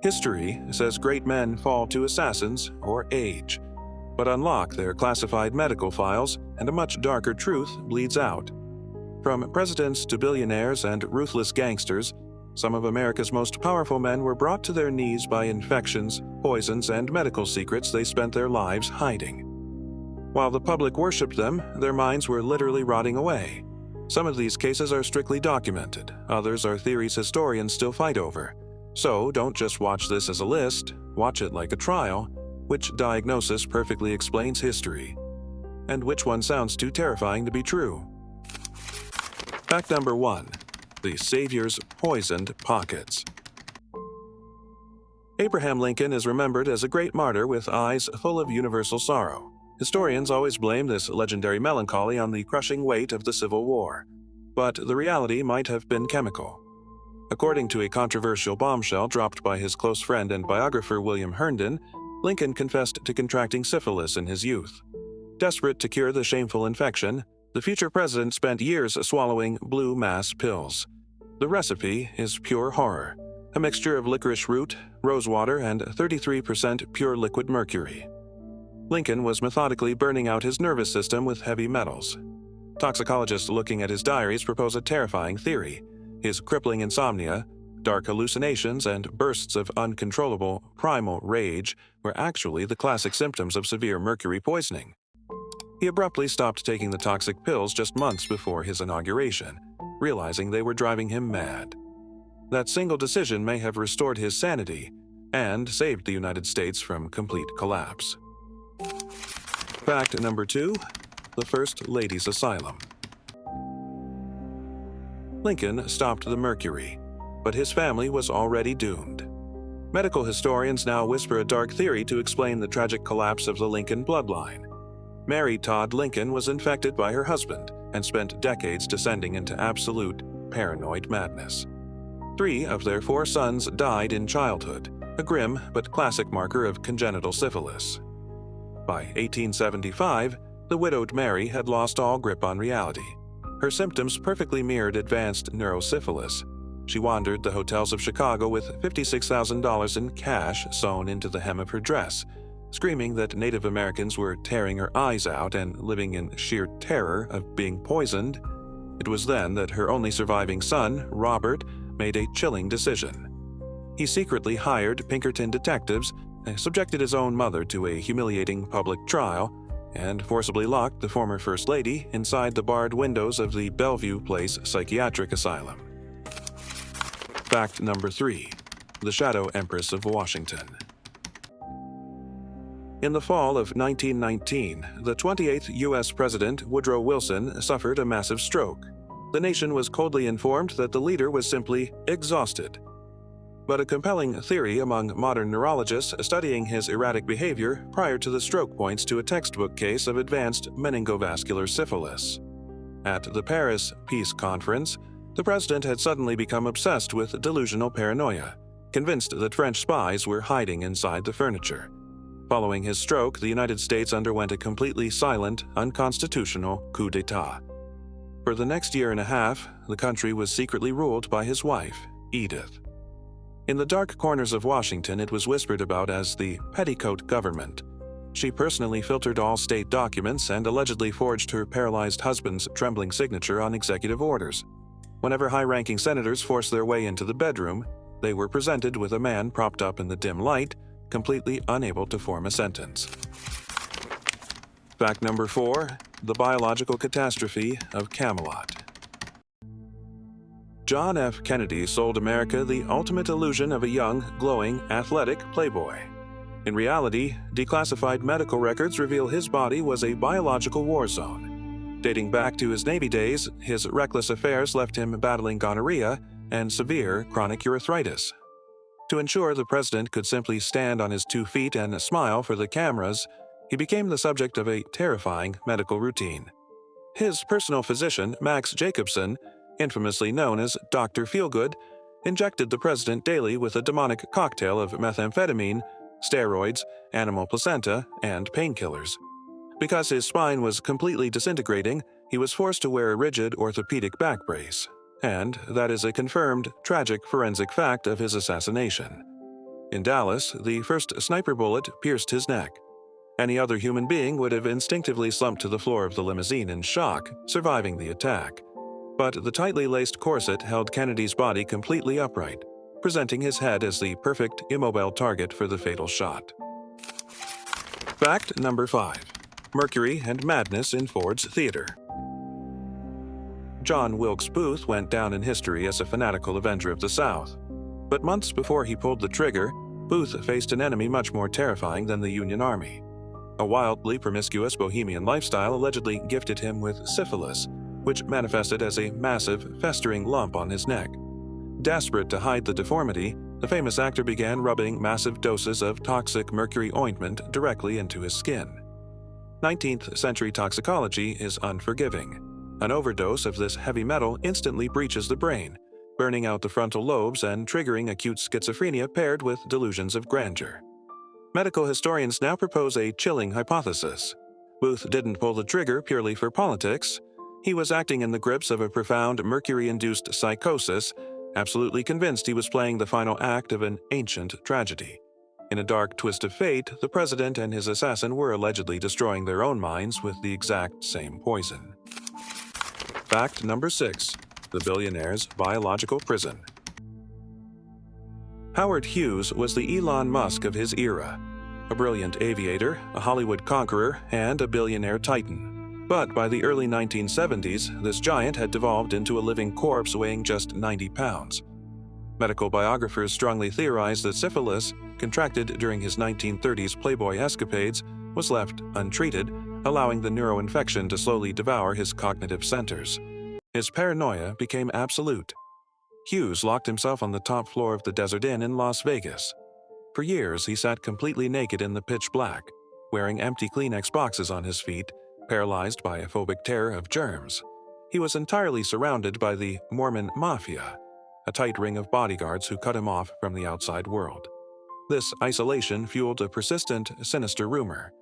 History says great men fall to assassins or age, but unlock their classified medical files and a much darker truth bleeds out. From presidents to billionaires and ruthless gangsters, some of America's most powerful men were brought to their knees by infections, poisons, and medical secrets they spent their lives hiding. While the public worshipped them, their minds were literally rotting away. Some of these cases are strictly documented, others are theories historians still fight over. So don't just watch this as a list, watch it like a trial. Which diagnosis perfectly explains history? And which one sounds too terrifying to be true? Fact number 1. The Savior's Poisoned Pockets. Abraham Lincoln is remembered as a great martyr with eyes full of universal sorrow. Historians always blame this legendary melancholy on the crushing weight of the Civil War, but the reality might have been chemical. According to a controversial bombshell dropped by his close friend and biographer William Herndon, Lincoln confessed to contracting syphilis in his youth. Desperate to cure the shameful infection, the future president spent years swallowing blue mass pills. The recipe is pure horror, a mixture of licorice root, rosewater, and 33% pure liquid mercury. Lincoln was methodically burning out his nervous system with heavy metals. Toxicologists looking at his diaries propose a terrifying theory. His crippling insomnia, dark hallucinations, and bursts of uncontrollable, primal rage were actually the classic symptoms of severe mercury poisoning. He abruptly stopped taking the toxic pills just months before his inauguration, realizing they were driving him mad. That single decision may have restored his sanity and saved the United States from complete collapse. Fact number 2. The First Ladies' Asylum. Lincoln stopped the mercury, but his family was already doomed. Medical historians now whisper a dark theory to explain the tragic collapse of the Lincoln bloodline. Mary Todd Lincoln was infected by her husband and spent decades descending into absolute paranoid madness. 3 of their 4 sons died in childhood, a grim but classic marker of congenital syphilis. By 1875, the widowed Mary had lost all grip on reality. Her symptoms perfectly mirrored advanced neurosyphilis. She wandered the hotels of Chicago with $56,000 in cash sewn into the hem of her dress, screaming that Native Americans were tearing her eyes out and living in sheer terror of being poisoned. It was then that her only surviving son, Robert, made a chilling decision. He secretly hired Pinkerton detectives, subjected his own mother to a humiliating public trial, and forcibly locked the former First Lady inside the barred windows of the Bellevue Place Psychiatric Asylum. Fact number 3. The Shadow Empress of Washington. In the fall of 1919, the 28th U.S. President Woodrow Wilson suffered a massive stroke. The nation was coldly informed that the leader was simply exhausted. But a compelling theory among modern neurologists studying his erratic behavior prior to the stroke points to a textbook case of advanced meningovascular syphilis. At the Paris Peace Conference, the president had suddenly become obsessed with delusional paranoia, convinced that French spies were hiding inside the furniture. Following his stroke, the United States underwent a completely silent, unconstitutional coup d'etat. For the next year and a half, the country was secretly ruled by his wife, Edith. In the dark corners of Washington, it was whispered about as the petticoat government. She personally filtered all state documents and allegedly forged her paralyzed husband's trembling signature on executive orders. Whenever high-ranking senators forced their way into the bedroom, they were presented with a man propped up in the dim light, completely unable to form a sentence. Fact number 4. The Biological Catastrophe of Camelot. John F. Kennedy sold America the ultimate illusion of a young, glowing, athletic playboy. In reality, declassified medical records reveal his body was a biological war zone. Dating back to his Navy days, his reckless affairs left him battling gonorrhea and severe chronic urethritis. To ensure the president could simply stand on his 2 feet and smile for the cameras, he became the subject of a terrifying medical routine. His personal physician, Max Jacobson, infamously known as Dr. Feelgood, injected the president daily with a demonic cocktail of methamphetamine, steroids, animal placenta, and painkillers. Because his spine was completely disintegrating, he was forced to wear a rigid orthopedic back brace, and that is a confirmed, tragic forensic fact of his assassination. In Dallas, the first sniper bullet pierced his neck. Any other human being would have instinctively slumped to the floor of the limousine in shock, surviving the attack. But the tightly laced corset held Kennedy's body completely upright, presenting his head as the perfect immobile target for the fatal shot. Fact number 5. Mercury and madness in Ford's theater. John Wilkes Booth went down in history as a fanatical avenger of the South. But months before he pulled the trigger, Booth faced an enemy much more terrifying than the Union Army. A wildly promiscuous bohemian lifestyle allegedly gifted him with syphilis, which manifested as a massive, festering lump on his neck. Desperate to hide the deformity, the famous actor began rubbing massive doses of toxic mercury ointment directly into his skin. 19th century toxicology is unforgiving. An overdose of this heavy metal instantly breaches the brain, burning out the frontal lobes and triggering acute schizophrenia paired with delusions of grandeur. Medical historians now propose a chilling hypothesis. Booth didn't pull the trigger purely for politics. He was acting in the grips of a profound mercury-induced psychosis, absolutely convinced he was playing the final act of an ancient tragedy. In a dark twist of fate, the president and his assassin were allegedly destroying their own minds with the exact same poison. Fact number 6. The billionaire's biological prison. Howard Hughes was the Elon Musk of his era, a brilliant aviator, a Hollywood conqueror, and a billionaire titan. But by the early 1970s, this giant had devolved into a living corpse weighing just 90 pounds. Medical biographers strongly theorized that syphilis, contracted during his 1930s Playboy escapades, was left untreated, allowing the neuroinfection to slowly devour his cognitive centers. His paranoia became absolute. Hughes locked himself on the top floor of the Desert Inn in Las Vegas. For years, he sat completely naked in the pitch black, wearing empty Kleenex boxes on his feet, paralyzed by a phobic terror of germs. He was entirely surrounded by the Mormon Mafia, a tight ring of bodyguards who cut him off from the outside world. This isolation fueled a persistent, sinister rumor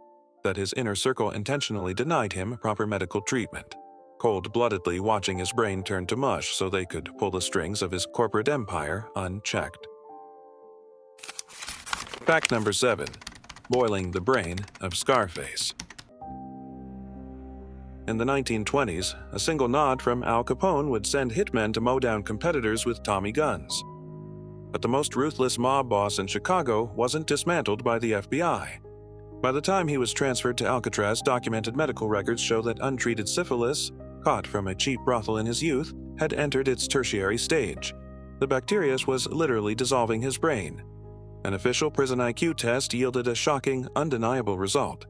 that his inner circle intentionally denied him proper medical treatment, cold-bloodedly watching his brain turn to mush so they could pull the strings of his corporate empire unchecked. Fact number 7. Boiling the brain of Scarface. In the 1920s, a single nod from Al Capone would send hitmen to mow down competitors with Tommy guns. But the most ruthless mob boss in Chicago wasn't dismantled by the FBI. By the time he was transferred to Alcatraz, documented medical records show that untreated syphilis, caught from a cheap brothel in his youth, had entered its tertiary stage. The bacteria was literally dissolving his brain. An official prison IQ test yielded a shocking, undeniable result.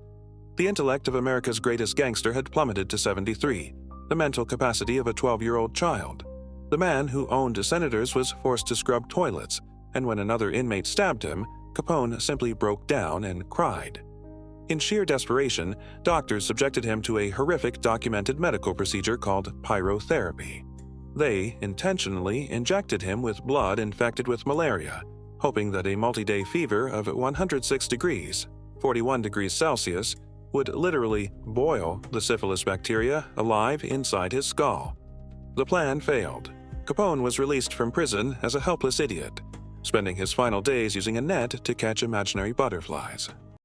The intellect of America's greatest gangster had plummeted to 73, the mental capacity of a 12-year-old child. The man who owned senators was forced to scrub toilets, and when another inmate stabbed him, Capone simply broke down and cried. In sheer desperation, doctors subjected him to a horrific documented medical procedure called pyrotherapy. They intentionally injected him with blood infected with malaria, hoping that a multi-day fever of 106 degrees, 41 degrees Celsius, would literally boil the syphilis bacteria alive inside his skull. The plan failed. Capone was released from prison as a helpless idiot, spending his final days using a net to catch imaginary butterflies.